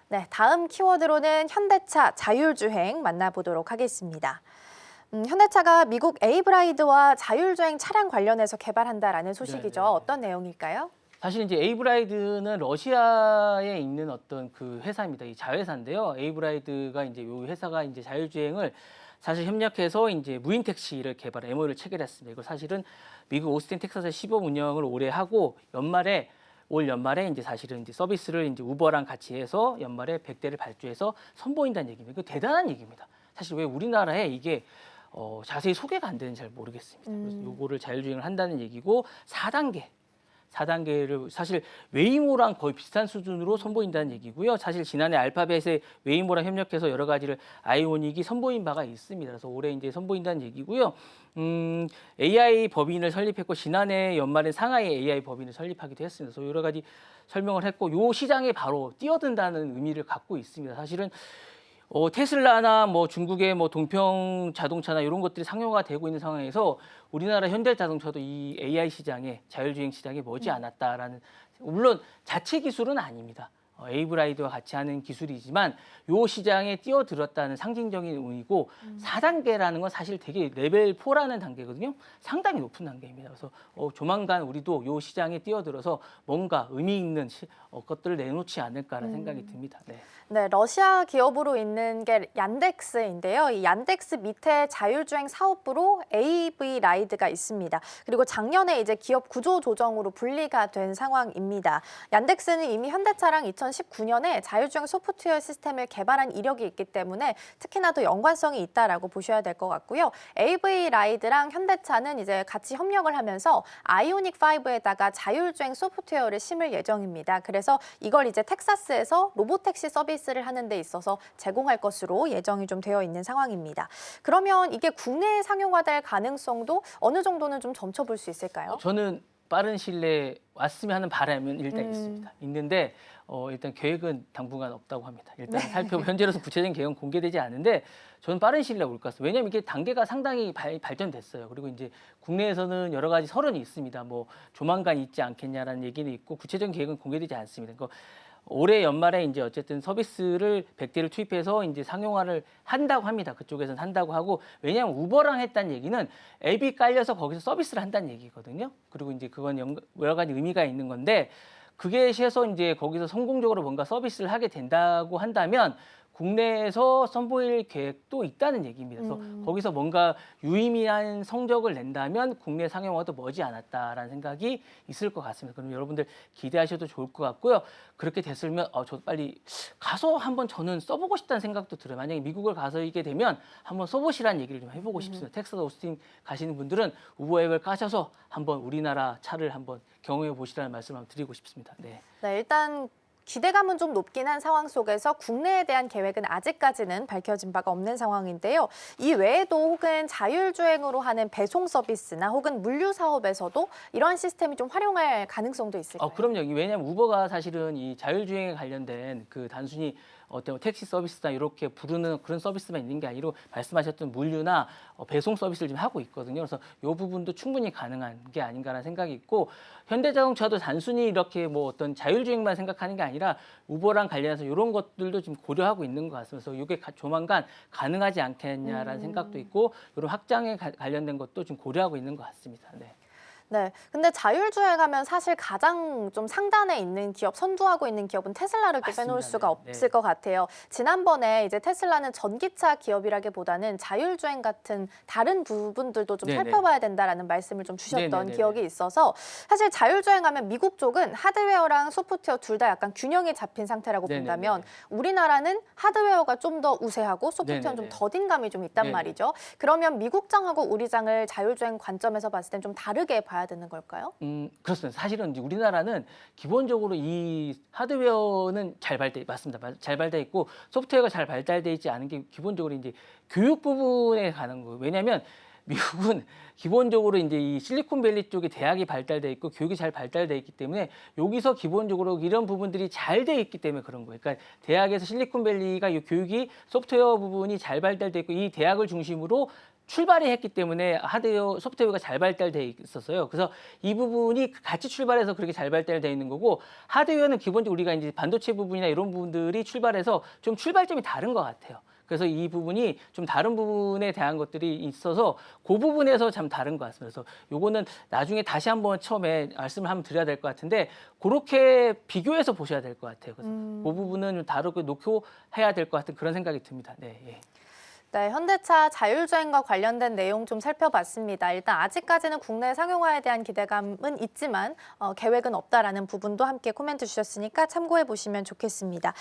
네, 다음 키워드로는 현대차 자율주행 만나보도록 하겠습니다. 현대차가 미국 에이브라이드와 자율주행 차량 관련해서 개발한다라는 소식이죠. 네네. 어떤 내용일까요? 사실 이제 에이브라이드는 러시아에 있는 어떤 그 회사입니다. 이 자회사인데요. 에이브라이드가 이제 이 회사가 이제 자율주행을 사실 협력해서 이제 무인 택시를 개발 MOU를 체결했습니다. 이거 사실은 미국 오스틴 텍사스 시범 운영을 올해 하고 올 연말에 이제 사실은 이제 서비스를 이제 우버랑 같이 해서 연말에 100대를 발주해서 선보인다는 얘기입니다. 이거 대단한 얘기입니다. 사실 왜 우리나라에 이게 자세히 소개가 안 되는지 잘 모르겠습니다. 그래서 요거를 자율주행을 한다는 얘기고 4단계를 사실 웨이모랑 거의 비슷한 수준으로 선보인다는 얘기고요. 사실 지난해 알파벳의 웨이모랑 협력해서 여러 가지를 아이오닉이 선보인 바가 있습니다. 그래서 올해 이제 선보인다는 얘기고요. AI 법인을 설립했고 지난해 연말에 상하이 AI 법인을 설립하기도 했습니다. 그래서 여러 가지 설명을 했고 요 시장에 바로 뛰어든다는 의미를 갖고 있습니다. 사실은 테슬라나 뭐 중국의 뭐 동평 자동차나 이런 것들이 상용화가 되고 있는 상황에서 우리나라 현대자동차도 이 AI 시장에 자율주행 시장에 머지 않았다라는 물론 자체 기술은 아닙니다. 에이브라이드와 같이 하는 기술이지만 요 시장에 뛰어들었다는 상징적인 의미고 4단계라는 건 사실 되게 레벨 4라는 단계거든요. 상당히 높은 단계입니다. 그래서 조만간 우리도 요 시장에 뛰어들어서 뭔가 의미 있는 것들을 내놓지 않을까라는 생각이 듭니다. 네. 네, 러시아 기업으로 있는 게 얀덱스인데요. 이 얀덱스 밑에 자율주행 사업부로 AV 라이드가 있습니다. 그리고 작년에 이제 기업 구조 조정으로 분리가 된 상황입니다. 얀덱스는 이미 현대차랑 2019년에 자율주행 소프트웨어 시스템을 개발한 이력이 있기 때문에 특히나 더 연관성이 있다라고 보셔야 될 것 같고요. AV 라이드랑 현대차는 이제 같이 협력을 하면서 아이오닉 5에다가 자율주행 소프트웨어를 심을 예정입니다. 그래서 이걸 이제 텍사스에서 로보택시 서비스를 하는 데 있어서 제공할 것으로 예정이 좀 되어 있는 상황입니다. 그러면 이게 국내에 상용화될 가능성도 어느 정도는 좀 점쳐볼 수 있을까요? 저는 빠른 시일 내에 왔으면 하는 바람은 일단 있습니다. 있는데 일단 계획은 당분간 없다고 합니다. 일단 현재로서 구체적인 계획은 공개되지 않는데 저는 빠른 시일 내에 올 것 같습니다. 왜냐하면 이게 단계가 상당히 발전됐어요. 그리고 이제 국내에서는 여러 가지 설언이 있습니다. 뭐 조만간 있지 않겠냐라는 얘기는 있고 구체적인 계획은 공개되지 않습니다. 그러니까 올해 연말에 이제 어쨌든 서비스를 100대를 투입해서 이제 상용화를 한다고 합니다. 그쪽에서는 한다고 하고 왜냐하면 우버랑 했다는 얘기는 앱이 깔려서 거기서 서비스를 한다는 얘기거든요. 그리고 이제 그건 여러 가지 의미가 있는 건데 그게 해서 이제 거기서 성공적으로 뭔가 서비스를 하게 된다고 한다면 국내에서 선보일 계획도 있다는 얘기입니다. 그래서 거기서 뭔가 유의미한 성적을 낸다면 국내 상용화도 머지않았다라는 생각이 있을 것 같습니다. 그럼 여러분들 기대하셔도 좋을 것 같고요. 그렇게 됐으면 저도 빨리 가서 한번 저는 써보고 싶다는 생각도 들어요. 만약에 미국을 가서 이게 되면 한번 써보시라는 얘기를 좀 해보고 싶습니다. 텍사스 오스틴 가시는 분들은 우버 앱을 까셔서 한번 우리나라 차를 한번 경험해 보시라는 말씀을 한번 드리고 싶습니다. 네. 네, 일단 기대감은 좀 높긴 한 상황 속에서 국내에 대한 계획은 아직까지는 밝혀진 바가 없는 상황인데요. 이 외에도 혹은 자율주행으로 하는 배송 서비스나 혹은 물류 사업에서도 이런 시스템이 좀 활용할 가능성도 있을까요? 그럼요. 왜냐하면 우버가 사실은 이 자율주행에 관련된 그 단순히 어떤 택시 서비스나 이렇게 부르는 그런 서비스만 있는 게 아니고 말씀하셨던 물류나 배송 서비스를 지금 하고 있거든요. 그래서 이 부분도 충분히 가능한 게 아닌가라는 생각이 있고 현대자동차도 단순히 이렇게 뭐 어떤 자율주행만 생각하는 게 아니라 우버랑 관련해서 이런 것들도 지금 고려하고 있는 것 같습니다. 그래서 이게 조만간 가능하지 않겠냐라는 생각도 있고 이런 확장에 관련된 것도 지금 고려하고 있는 것 같습니다. 네. 네, 근데 자율주행하면 사실 가장 좀 상단에 있는 기업, 선두하고 있는 기업은 테슬라를 또 빼놓을 맞습니다. 수가 네. 없을 것 같아요. 지난번에 이제 테슬라는 전기차 기업이라기보다는 자율주행 같은 다른 부분들도 좀 네네. 살펴봐야 된다라는 말씀을 좀 주셨던 네네네네. 기억이 있어서 사실 자율주행하면 미국 쪽은 하드웨어랑 소프트웨어 둘 다 약간 균형이 잡힌 상태라고 네네네. 본다면 우리나라는 하드웨어가 좀 더 우세하고 소프트웨어는 좀 네네네. 더딘감이 좀 있단 네네. 말이죠. 그러면 미국장하고 우리장을 자율주행 관점에서 봤을 땐 좀 다르게 봐야 되는 걸까요? 그렇습니다. 사실은 이제 우리나라는 기본적으로 이 하드웨어는 맞습니다. 잘 발달 있고 소프트웨어가 잘 발달돼 있지 않은 게 기본적으로 이제 교육 부분에 가는 거예요. 왜냐하면 미국은 기본적으로 이제 이 실리콘밸리 쪽에 대학이 발달돼 있고 교육이 잘 발달돼 있기 때문에 여기서 기본적으로 이런 부분들이 잘 돼 있기 때문에 그런 거예요. 그러니까 대학에서 실리콘밸리가 이 교육이 소프트웨어 부분이 잘 발달돼 있고 이 대학을 중심으로 출발이 했기 때문에 하드웨어, 소프트웨어가 잘 발달돼 있었어요. 그래서 이 부분이 같이 출발해서 그렇게 잘 발달돼 있는 거고 하드웨어는 기본적으로 우리가 이제 반도체 부분이나 이런 부분들이 출발해서 좀 출발점이 다른 것 같아요. 그래서 이 부분이 좀 다른 부분에 대한 것들이 있어서 그 부분에서 참 다른 것 같습니다. 그래서 요거는 나중에 다시 한번 처음에 말씀을 한번 드려야 될 것 같은데 그렇게 비교해서 보셔야 될 것 같아요. 그래서 그 부분은 좀 다르게 놓고 해야 될 것 같은 그런 생각이 듭니다. 네. 예. 네, 현대차 자율주행과 관련된 내용 좀 살펴봤습니다. 일단 아직까지는 국내 상용화에 대한 기대감은 있지만 계획은 없다라는 부분도 함께 코멘트 주셨으니까 참고해 보시면 좋겠습니다.